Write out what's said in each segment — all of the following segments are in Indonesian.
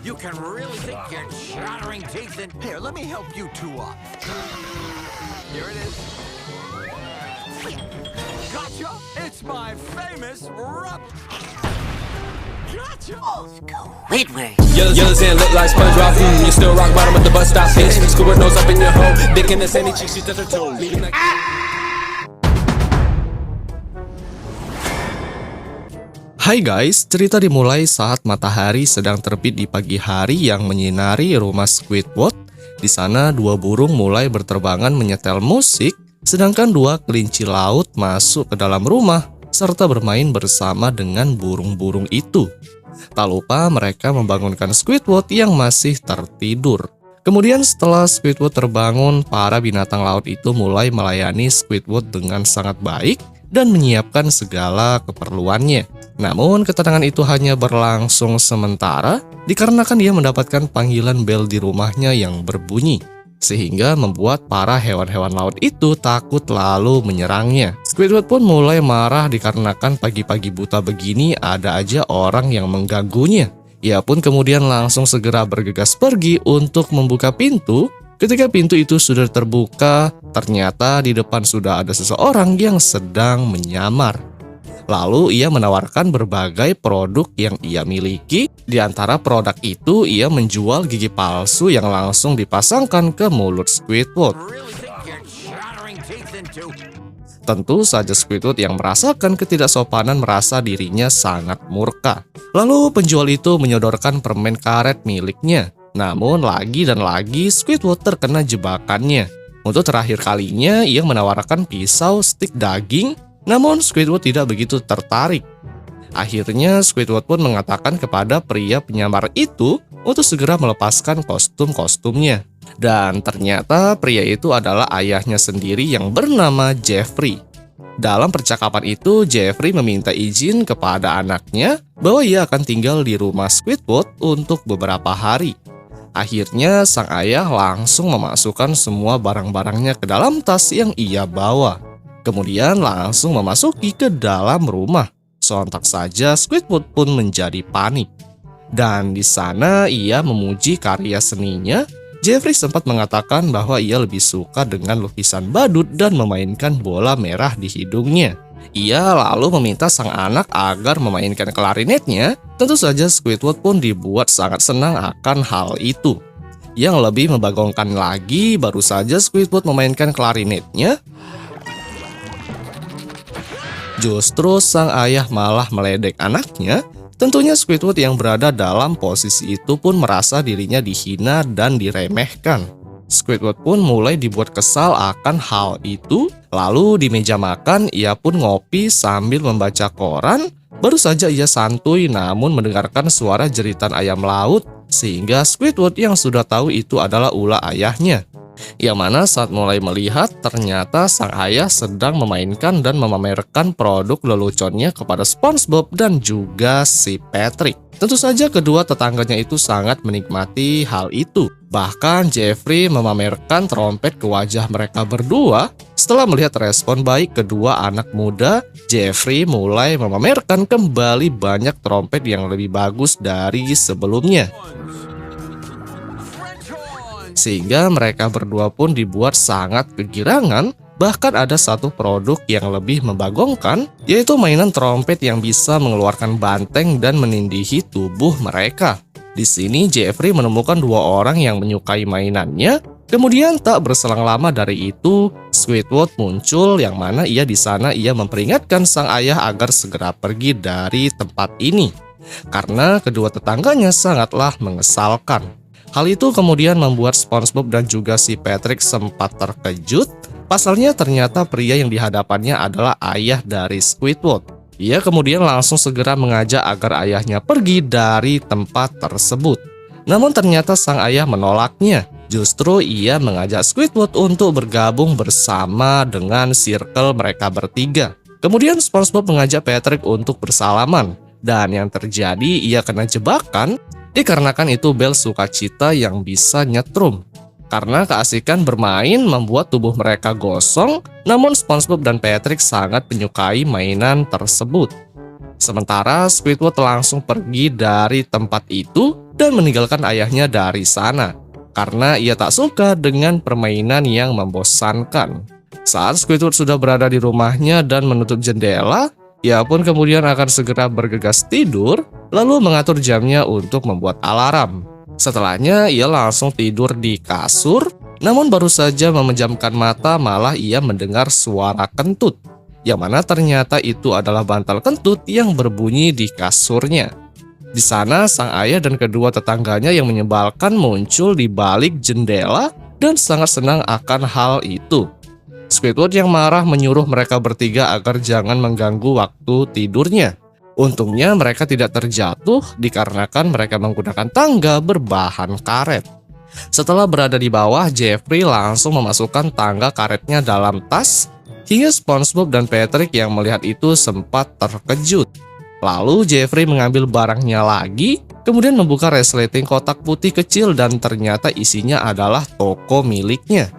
You can really sink your chattering teeth in. Here, let me help you two up. Here it is. Gotcha! It's my famous rub. Gotcha! Squidward. Yellows and look like SpongeBob. You still rock bottom of the bus stop, bitch. Squidward nose up in your hole. Dick in the sandy cheeks, she touch her toe. Leaving like... Hai guys, cerita dimulai saat matahari sedang terbit di pagi hari yang menyinari rumah Squidward. Di sana dua burung mulai berterbangan menyetel musik, sedangkan dua kelinci laut masuk ke dalam rumah serta bermain bersama dengan burung-burung itu. Tak lupa mereka membangunkan Squidward yang masih tertidur. Kemudian setelah Squidward terbangun, para binatang laut itu mulai melayani Squidward dengan sangat baik dan menyiapkan segala keperluannya. Namun ketenangan itu hanya berlangsung sementara dikarenakan dia mendapatkan panggilan bel di rumahnya yang berbunyi, sehingga membuat para hewan-hewan laut itu takut lalu menyerangnya. Squidward pun mulai marah dikarenakan pagi-pagi buta begini ada aja orang yang mengganggunya. Ia pun kemudian langsung segera bergegas pergi untuk membuka pintu. Ketika pintu itu sudah terbuka, ternyata di depan sudah ada seseorang yang sedang menyamar. Lalu ia menawarkan berbagai produk yang ia miliki. Di antara produk itu, ia menjual gigi palsu yang langsung dipasangkan ke mulut Squidward. Really sink your chattering teeth into. Tentu saja Squidward yang merasakan ketidaksopanan merasa dirinya sangat murka. Lalu penjual itu menyodorkan permen karet miliknya. Namun lagi dan lagi Squidward terkena jebakannya. Untuk terakhir kalinya ia menawarkan pisau stik daging, namun Squidward tidak begitu tertarik. Akhirnya Squidward pun mengatakan kepada pria penyamar itu untuk segera melepaskan kostum-kostumnya. Dan ternyata pria itu adalah ayahnya sendiri yang bernama Jeffrey. Dalam percakapan itu, Jeffrey meminta izin kepada anaknya bahwa ia akan tinggal di rumah Squidward untuk beberapa hari. Akhirnya sang ayah langsung memasukkan semua barang-barangnya ke dalam tas yang ia bawa. Kemudian langsung memasuki ke dalam rumah. Sontak saja Squidward pun menjadi panik. Dan di sana ia memuji karya seninya. Jeffrey sempat mengatakan bahwa ia lebih suka dengan lukisan badut dan memainkan bola merah di hidungnya. Ia lalu meminta sang anak agar memainkan klarinetnya. Tentu saja Squidward pun dibuat sangat senang akan hal itu. Yang lebih membagongkan lagi, baru saja Squidward memainkan klarinetnya, justru sang ayah malah meledek anaknya. Tentunya Squidward yang berada dalam posisi itu pun merasa dirinya dihina dan diremehkan. Squidward pun mulai dibuat kesal akan hal itu. Lalu di meja makan ia pun ngopi sambil membaca koran. Baru saja ia santuy namun mendengarkan suara jeritan ayam laut, sehingga Squidward yang sudah tahu itu adalah ulah ayahnya. Yang mana saat mulai melihat ternyata sang ayah sedang memainkan dan memamerkan produk leluconnya kepada SpongeBob dan juga si Patrick. Tentu saja kedua tetangganya itu sangat menikmati hal itu. Bahkan Jeffrey memamerkan trompet ke wajah mereka berdua. Setelah melihat respon baik kedua anak muda, Jeffrey mulai memamerkan kembali banyak trompet yang lebih bagus dari sebelumnya. Sehingga mereka berdua pun dibuat sangat kegirangan. Bahkan ada satu produk yang lebih membagongkan, yaitu mainan trompet yang bisa mengeluarkan banteng dan menindihi tubuh mereka. Di sini Jeffrey menemukan dua orang yang menyukai mainannya. Kemudian tak berselang lama dari itu, Squidward muncul yang mana ia di sana ia memperingatkan sang ayah agar segera pergi dari tempat ini. Karena kedua tetangganya sangatlah mengesalkan. Hal itu kemudian membuat SpongeBob dan juga si Patrick sempat terkejut. Pasalnya ternyata pria yang dihadapannya adalah ayah dari Squidward. Ia kemudian langsung segera mengajak agar ayahnya pergi dari tempat tersebut. Namun ternyata sang ayah menolaknya. Justru ia mengajak Squidward untuk bergabung bersama dengan circle mereka bertiga. Kemudian SpongeBob mengajak Patrick untuk bersalaman. Dan yang terjadi ia kena jebakan dikarenakan itu bel sukacita yang bisa nyetrum. Karena keasikan bermain membuat tubuh mereka gosong, namun SpongeBob dan Patrick sangat menyukai mainan tersebut. Sementara Squidward langsung pergi dari tempat itu dan meninggalkan ayahnya dari sana karena ia tak suka dengan permainan yang membosankan. Saat Squidward sudah berada di rumahnya dan menutup jendela, ia pun kemudian akan segera bergegas tidur, lalu mengatur jamnya untuk membuat alarm. Setelahnya, ia langsung tidur di kasur, namun baru saja memejamkan mata malah ia mendengar suara kentut, yang mana ternyata itu adalah bantal kentut yang berbunyi di kasurnya. Di sana, sang ayah dan kedua tetangganya yang menyebalkan muncul di balik jendela dan sangat senang akan hal itu. Squidward yang marah menyuruh mereka bertiga agar jangan mengganggu waktu tidurnya. Untungnya mereka tidak terjatuh dikarenakan mereka menggunakan tangga berbahan karet. Setelah berada di bawah, Jeffrey langsung memasukkan tangga karetnya dalam tas, hingga SpongeBob dan Patrick yang melihat itu sempat terkejut. Lalu Jeffrey mengambil barangnya lagi, kemudian membuka resleting kotak putih kecil dan ternyata isinya adalah toko miliknya.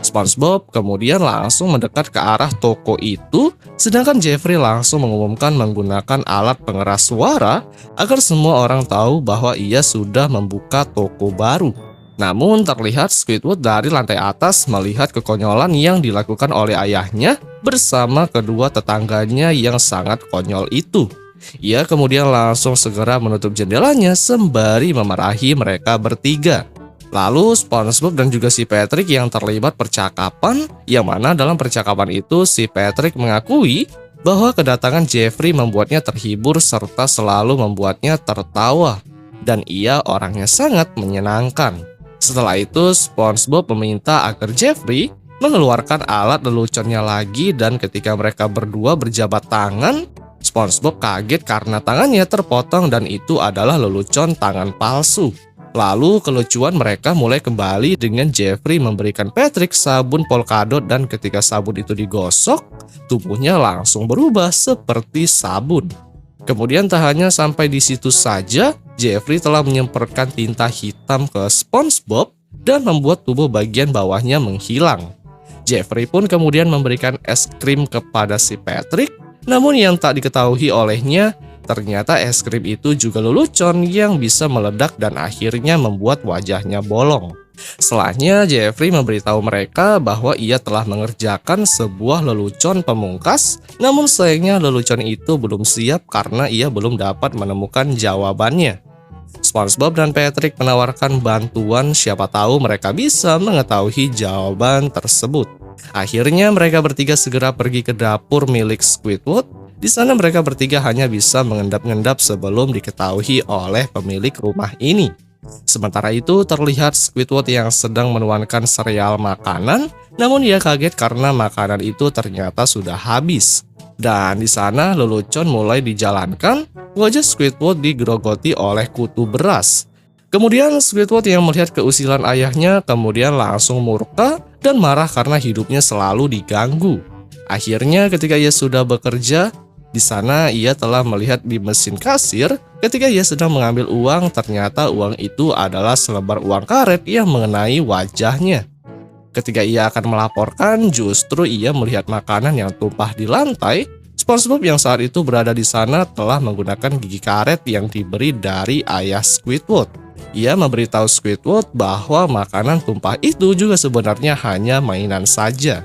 SpongeBob kemudian langsung mendekat ke arah toko itu, sedangkan Jeffrey langsung mengumumkan menggunakan alat pengeras suara agar semua orang tahu bahwa ia sudah membuka toko baru. Namun terlihat Squidward dari lantai atas melihat kekonyolan yang dilakukan oleh ayahnya bersama kedua tetangganya yang sangat konyol itu. Ia kemudian langsung segera menutup jendelanya sembari memarahi mereka bertiga. Lalu SpongeBob dan juga si Patrick yang terlibat percakapan, yang mana dalam percakapan itu si Patrick mengakui bahwa kedatangan Jeffrey membuatnya terhibur serta selalu membuatnya tertawa, dan ia orangnya sangat menyenangkan. Setelah itu SpongeBob meminta agar Jeffrey mengeluarkan alat leluconnya lagi dan ketika mereka berdua berjabat tangan, SpongeBob kaget karena tangannya terpotong dan itu adalah lelucon tangan palsu. Lalu kelucuan mereka mulai kembali dengan Jeffrey memberikan Patrick sabun polkadot dan ketika sabun itu digosok, tubuhnya langsung berubah seperti sabun. Kemudian tak hanya sampai di situ saja, Jeffrey telah menyemprotkan tinta hitam ke SpongeBob dan membuat tubuh bagian bawahnya menghilang. Jeffrey pun kemudian memberikan es krim kepada si Patrick, namun yang tak diketahui olehnya, ternyata es krim itu juga lelucon yang bisa meledak dan akhirnya membuat wajahnya bolong. Setelahnya, Jeffrey memberitahu mereka bahwa ia telah mengerjakan sebuah lelucon pemungkas, namun sayangnya lelucon itu belum siap karena ia belum dapat menemukan jawabannya. SpongeBob dan Patrick menawarkan bantuan, siapa tahu mereka bisa mengetahui jawaban tersebut. Akhirnya mereka bertiga segera pergi ke dapur milik Squidward. Di sana mereka bertiga hanya bisa mengendap-endap sebelum diketahui oleh pemilik rumah ini. Sementara itu terlihat Squidward yang sedang menuangkan sereal makanan, namun ia kaget karena makanan itu ternyata sudah habis. Dan di sana lelucon mulai dijalankan, wajah Squidward digerogoti oleh kutu beras. Kemudian Squidward yang melihat keusilan ayahnya kemudian langsung murka dan marah karena hidupnya selalu diganggu. Akhirnya ketika ia sudah bekerja, di sana ia telah melihat di mesin kasir ketika ia sedang mengambil uang, ternyata uang itu adalah selebar uang karet yang mengenai wajahnya. Ketika ia akan melaporkan, justru ia melihat makanan yang tumpah di lantai. SpongeBob yang saat itu berada di sana telah menggunakan gigi karet yang diberi dari ayah Squidward. Ia memberitahu Squidward bahwa makanan tumpah itu juga sebenarnya hanya mainan saja.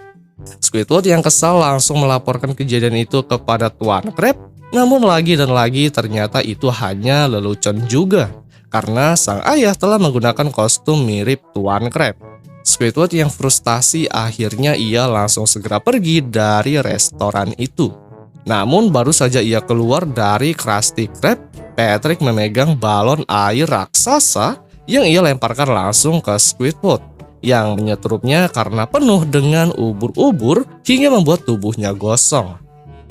Squidward yang kesal langsung melaporkan kejadian itu kepada Tuan Crab, namun lagi dan lagi ternyata itu hanya lelucon juga, karena sang ayah telah menggunakan kostum mirip Tuan Crab. Squidward yang frustasi akhirnya ia langsung segera pergi dari restoran itu. Namun baru saja ia keluar dari Krusty Krab, Patrick memegang balon air raksasa yang ia lemparkan langsung ke Squidward, yang menyetrupnya karena penuh dengan ubur-ubur hingga membuat tubuhnya gosong.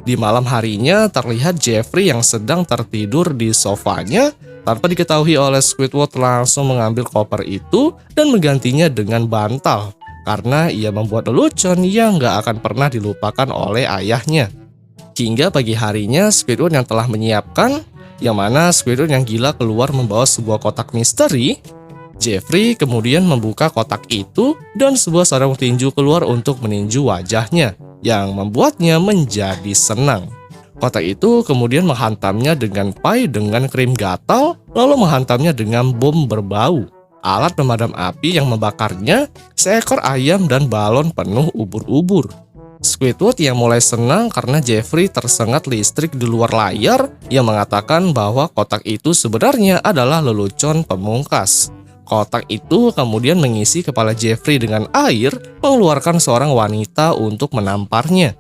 Di malam harinya terlihat Jeffrey yang sedang tertidur di sofanya tanpa diketahui oleh Squidward langsung mengambil koper itu dan menggantinya dengan bantal karena ia membuat lelucon yang gak akan pernah dilupakan oleh ayahnya. Hingga pagi harinya Squidward yang telah menyiapkan, yang mana Squidward yang gila keluar membawa sebuah kotak misteri. Jeffrey kemudian membuka kotak itu dan sebuah sarung tinju keluar untuk meninju wajahnya, yang membuatnya menjadi senang. Kotak itu kemudian menghantamnya dengan pai dengan krim gatal, lalu menghantamnya dengan bom berbau. Alat pemadam api yang membakarnya, seekor ayam dan balon penuh ubur-ubur. Squidward yang mulai senang karena Jeffrey tersengat listrik di luar layar yang mengatakan bahwa kotak itu sebenarnya adalah lelucon pemungkas. Kotak itu kemudian mengisi kepala Jeffrey dengan air, mengeluarkan seorang wanita untuk menamparnya.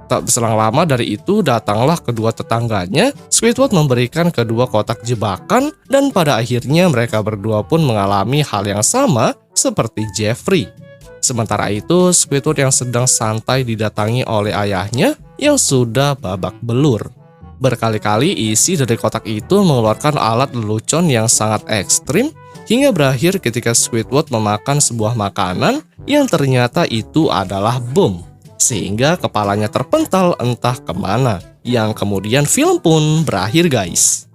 Tak berselang lama dari itu datanglah kedua tetangganya. Squidward memberikan kedua kotak jebakan dan pada akhirnya mereka berdua pun mengalami hal yang sama seperti Jeffrey. Sementara itu Squidward yang sedang santai didatangi oleh ayahnya yang sudah babak belur. Berkali-kali isi dari kotak itu mengeluarkan alat lelucon yang sangat ekstrim hingga berakhir ketika Squidward memakan sebuah makanan yang ternyata itu adalah bom. Sehingga kepalanya terpental entah kemana. Yang kemudian film pun berakhir guys.